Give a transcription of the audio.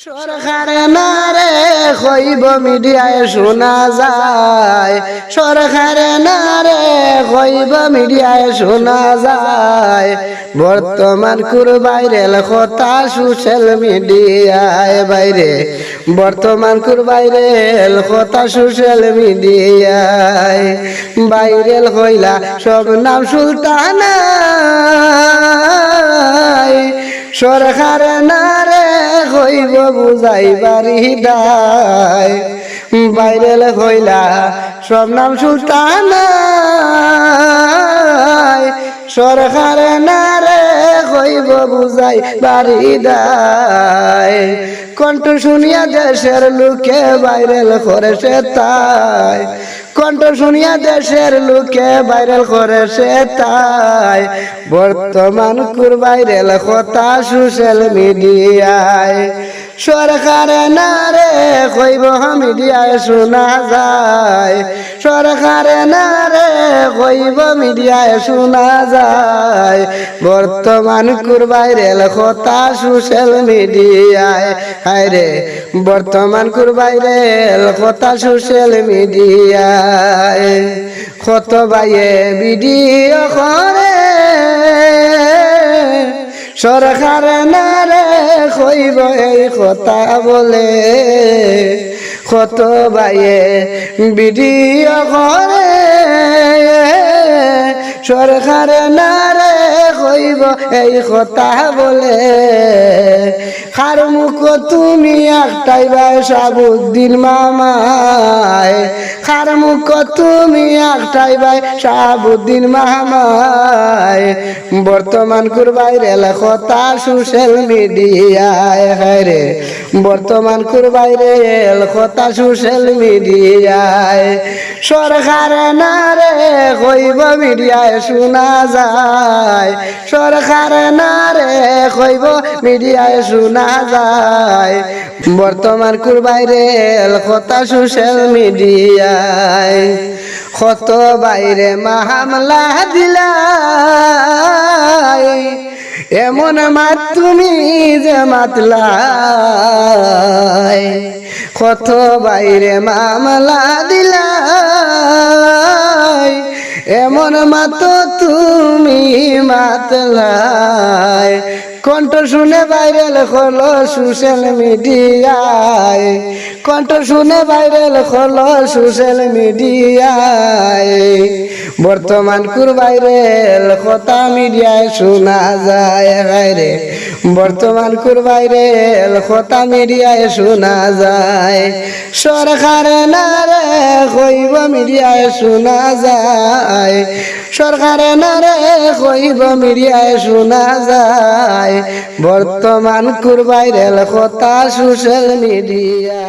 সরকারে না রে কইব মিডিয়ায় শোনা যায়, সরকারে না রে কইব মিডিয়ায় শোনা যায়। বর্তমান কুর ভাইরাল কথা সোশ্যাল মিডিয়ায় বাইরে, বর্তমান কুর ভাইরাল কথা সোশ্যাল মিডিয়ায় ভাইরাল হইলা সব নাম সুলতানা। সরকার না রে হইব বুঝাইবার হৃদয়, ভাইরাল হইলা সব নাম সুলতানা। সরকার না রে হইব বুঝাইবার হৃদয়, কণ্ঠ শুনিয়া দেশের লোকে ভাইরাল করে সে তাই, কণ্ঠ শুনিয়া দেশের লোকে ভাইরাল করে সে তাই। বর্তমান কুর ভাইরাল কথা সোশ্যাল মিডিয়ায়, সরকার না রে কইব মিডিয়ায় শোনা যায়, সরকার না রে কইব মিডিয়ায় শোনা যায়। বর্তমান কুর ভাইরাল কথা সোশ্যাল মিডিয়ায়, হায় রে বর্তমান কুর ভাইরাল কথা সোশ্যাল মিডিয়ায়। কত ভাইয়ে ভিডিও করে সরকার না রে কইব এই কথা বলে, কত ভাইয়ে ভিডিও করে সরকার না রে কইব এই কথা বলে। কার মুখ তুমি একটাই ভাই শাহাবুদ্দিন মামায়, কার মুখ তুমি একটাই ভাই শাহাবুদ্দিন মামায়। বর্তমান কুর ভাইরাল কথা সোশ্যাল মিডিয়ায়, হায় রে বর্তমান কুর ভাইরাল কথা সোশ্যাল মিডিয়ায়। সরকার না রে কইব মিডিয়ায় শোনা যায়, সরকার না রে কইব মিডিয়ায় শোনা যায়। বর্তমান কুর ভাইরাল কথা সোশ্যাল মিডিয়ায়। কত বাইরে মামলা দিলাই, এমন মাত তুমি যে মাতলাই। কত বাইরে মামলা দিলাই, এমন মাত তুমি মাতলাই। কণ্ঠ শুনে ভাইরাল হলো সোশ্যাল মিডিয়ায়, কণ্ঠ শুনে ভাইরাল হলো সোশ্যাল মিডিয়ায়। বর্তমান কুর ভাইরাল কথা মিডিয়ায় শোনা যায়, রে বর্তমান কুর ভাইরাল কথা মিডিয়ায় শোনা যায়। সরকার না রে কইব মিডিয়ায় শোনা যায়, সরকার না রে কইব মিডিয়ায় শোনা যায়। বর্তমান কুর ভাইরাল কথা সোশ্যাল মিডিয়া।